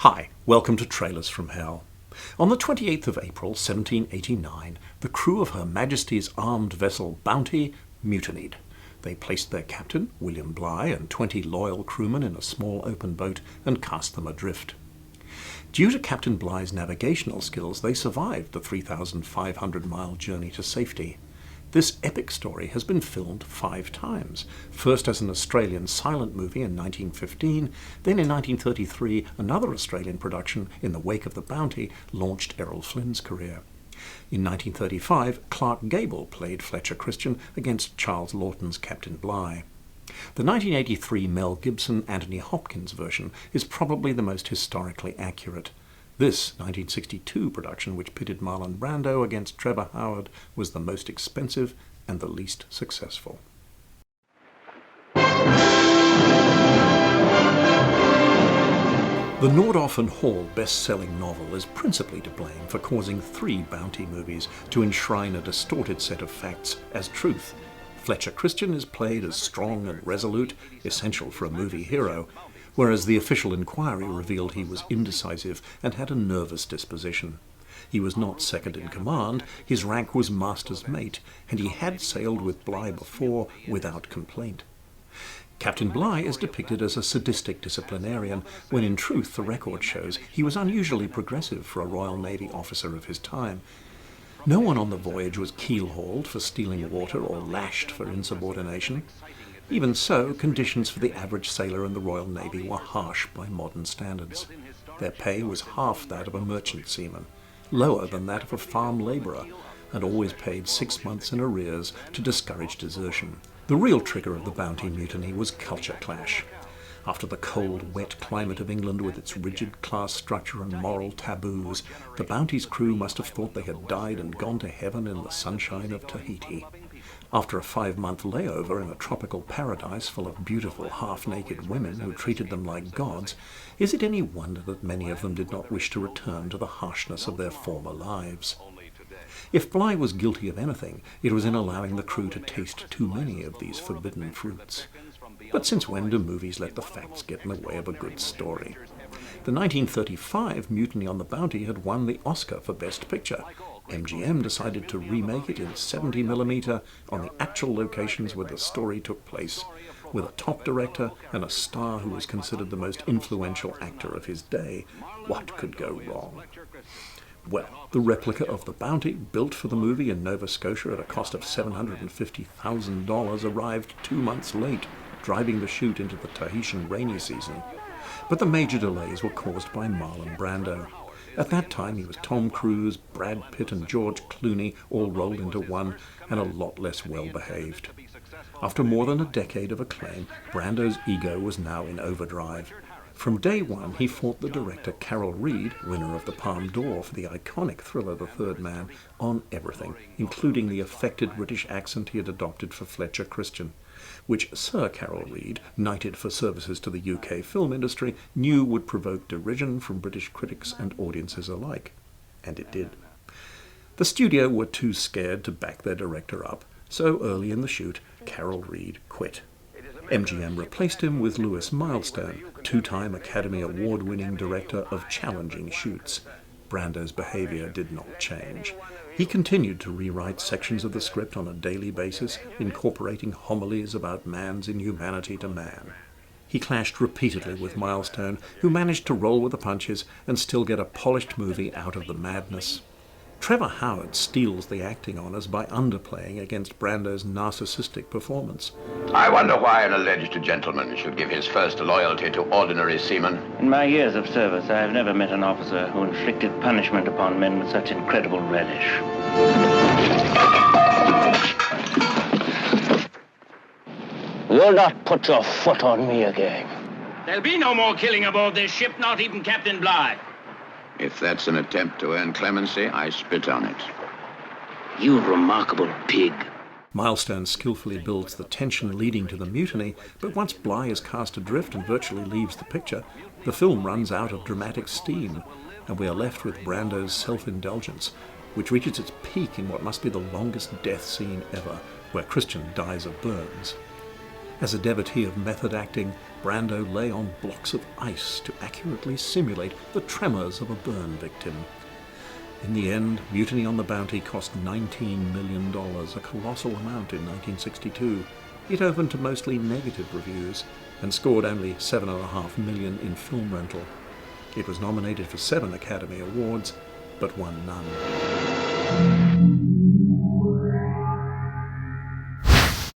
Hi, welcome to Trailers from Hell. On the 28th of April 1789, the crew of Her Majesty's armed vessel Bounty mutinied. They placed their captain, William Bligh, and 20 loyal crewmen in a small open boat and cast them adrift. Due to Captain Bligh's navigational skills, they survived the 3,500-mile journey to safety. This epic story has been filmed 5 times, first as an Australian silent movie in 1915, then in 1933 another Australian production, In the Wake of the Bounty, launched Errol Flynn's career. In 1935, Clark Gable played Fletcher Christian against Charles Laughton's Captain Bligh. The 1983 Mel Gibson Anthony Hopkins version is probably the most historically accurate. This 1962 production, which pitted Marlon Brando against Trevor Howard, was the most expensive and the least successful. The Nordhoff and Hall best-selling novel is principally to blame for causing 3 Bounty movies to enshrine a distorted set of facts as truth. Fletcher Christian is played as strong and resolute, essential for a movie hero, whereas the official inquiry revealed he was indecisive and had a nervous disposition. He was not second in command, his rank was master's mate, and he had sailed with Bligh before without complaint. Captain Bligh is depicted as a sadistic disciplinarian, when in truth the record shows he was unusually progressive for a Royal Navy officer of his time. No one on the voyage was keel-hauled for stealing water or lashed for insubordination. Even so, conditions for the average sailor in the Royal Navy were harsh by modern standards. Their pay was half that of a merchant seaman, lower than that of a farm labourer, and always paid 6 months in arrears to discourage desertion. The real trigger of the Bounty mutiny was culture clash. After the cold, wet climate of England with its rigid class structure and moral taboos, the Bounty's crew must have thought they had died and gone to heaven in the sunshine of Tahiti. After a 5-month layover in a tropical paradise full of beautiful half-naked women who treated them like gods, is it any wonder that many of them did not wish to return to the harshness of their former lives? If Bligh was guilty of anything, it was in allowing the crew to taste too many of these forbidden fruits. But since when do movies let the facts get in the way of a good story? The 1935 Mutiny on the Bounty had won the Oscar for Best Picture. MGM decided to remake it in 70mm on the actual locations where the story took place, with a top director and a star who was considered the most influential actor of his day. What could go wrong? Well, the replica of the Bounty, built for the movie in Nova Scotia at a cost of $750,000, arrived 2 months late, driving the shoot into the Tahitian rainy season. But the major delays were caused by Marlon Brando. At that time he was Tom Cruise, Brad Pitt and George Clooney all rolled into one, and a lot less well-behaved. After more than a decade of acclaim, Brando's ego was now in overdrive. From day one he fought the director Carol Reed, winner of the Palme d'Or for the iconic thriller The Third Man, on everything, including the affected British accent he had adopted for Fletcher Christian, which Sir Carol Reed, knighted for services to the UK film industry, knew would provoke derision from British critics and audiences alike. And it did. The studio were too scared to back their director up, so early in the shoot, Carol Reed quit. MGM replaced him with Lewis Milestone, 2-time Academy Award-winning director of challenging shoots. Brando's behaviour did not change. He continued to rewrite sections of the script on a daily basis, incorporating homilies about man's inhumanity to man. He clashed repeatedly with Milestone, who managed to roll with the punches and still get a polished movie out of the madness. Trevor Howard steals the acting honours by underplaying against Brando's narcissistic performance. I wonder why an alleged gentleman should give his first loyalty to ordinary seamen. In my years of service, I have never met an officer who inflicted punishment upon men with such incredible relish. You'll not put your foot on me again. There'll be no more killing aboard this ship, not even Captain Bligh. If that's an attempt to earn clemency, I spit on it. You remarkable pig. Milestone skillfully builds the tension leading to the mutiny, but once Bligh is cast adrift and virtually leaves the picture, the film runs out of dramatic steam, and we are left with Brando's self-indulgence, which reaches its peak in what must be the longest death scene ever, where Christian dies of burns. As a devotee of method acting, Brando lay on blocks of ice to accurately simulate the tremors of a burn victim. In the end, Mutiny on the Bounty cost $19 million, a colossal amount in 1962. It opened to mostly negative reviews and scored only $7.5 million in film rental. It was nominated for 7 Academy Awards, but won none.